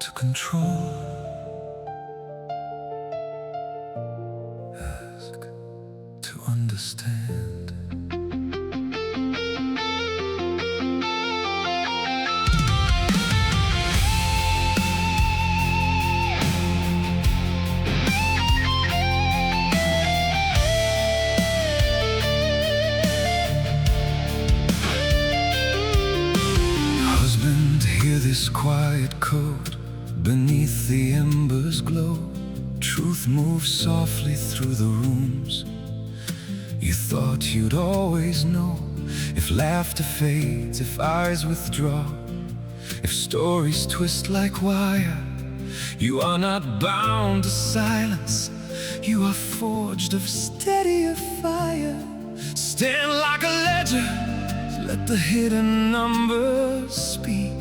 to control. Ask to understand. Hear this quiet code beneath the embers glow. Truth moves softly through the rooms you thought you'd always know. If laughter fades, if eyes withdraw, if stories twist like wire, you are not bound to silence. You are forged of steadier fire. Stand like a ledger, let the hidden numbers speak.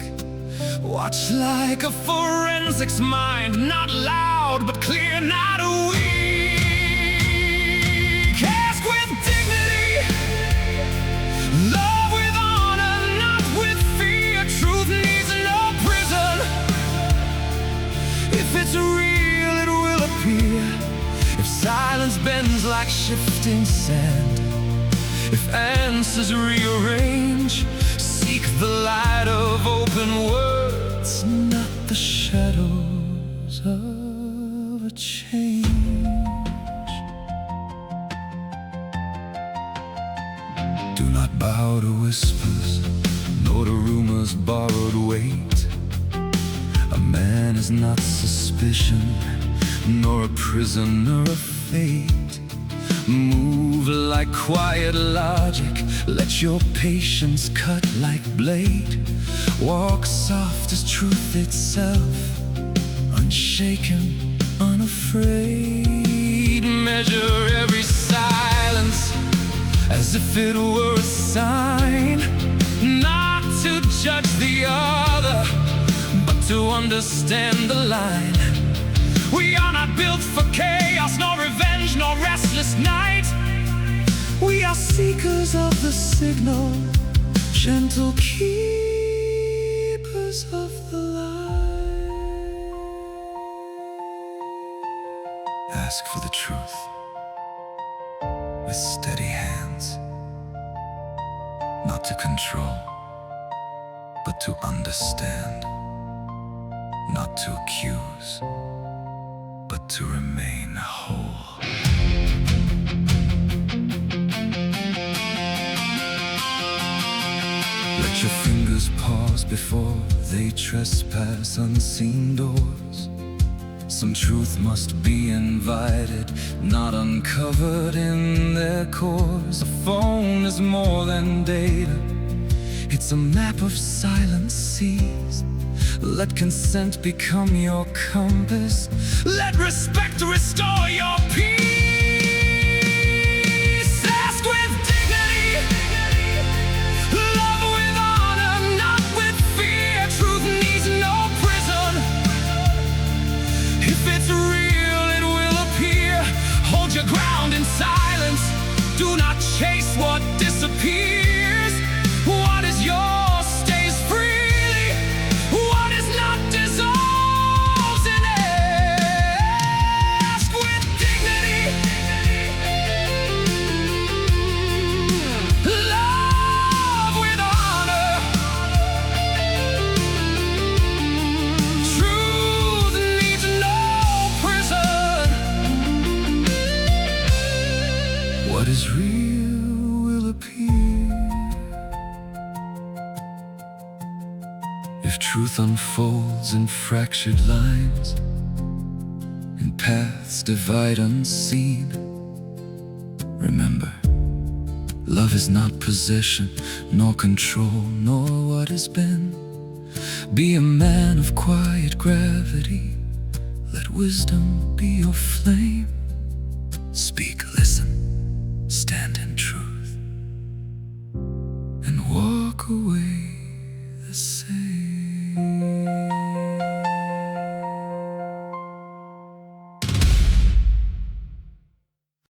Watch like a forensics mind, not loud but clear, not weak. Ask with dignity, love with honor, not with fear. Truth needs no prison. If it's real, it will appear. If silence bends like shifting sand, if answers rearrange, seek the light of open words, not the shadows of a change. Do not bow to whispers, nor to rumors' borrowed weight. A man is not suspicion, nor a prisoner of fate. Move like quiet logic, let your patience cut like blade. Walk soft as truth itself, unshaken, unafraid. Measure every silence as if it were a sign, not to judge the other, but to understand the line. We are not built for chaos, nor revenge, nor restless night. We are seekers of the signal, gentle keepers of the light. Ask for the truth with steady hands, not to control, but to understand, not to accuse, but to remain whole. Let your fingers pause before they trespass unseen doors. Some truth must be invited, not uncovered in their cores. A phone is more than data, it's a map of silent seas. Let consent become your compass. Let respect restore your peace. Ask with dignity, love with honor, not with fear. Truth needs no prison. If it's real, it will appear. Hold your ground in silence. Do not chase what disappears. What is yours stays freely. What is not dissolves in air. Ask with dignity, love with honor. Truth needs no prison. What is real will appear. If truth unfolds in fractured lines, in paths divide unseen, remember, love is not possession, nor control, nor what has been. Be a man of quiet gravity, let wisdom be your flame. Speak, listen, stand in truth, and walk away.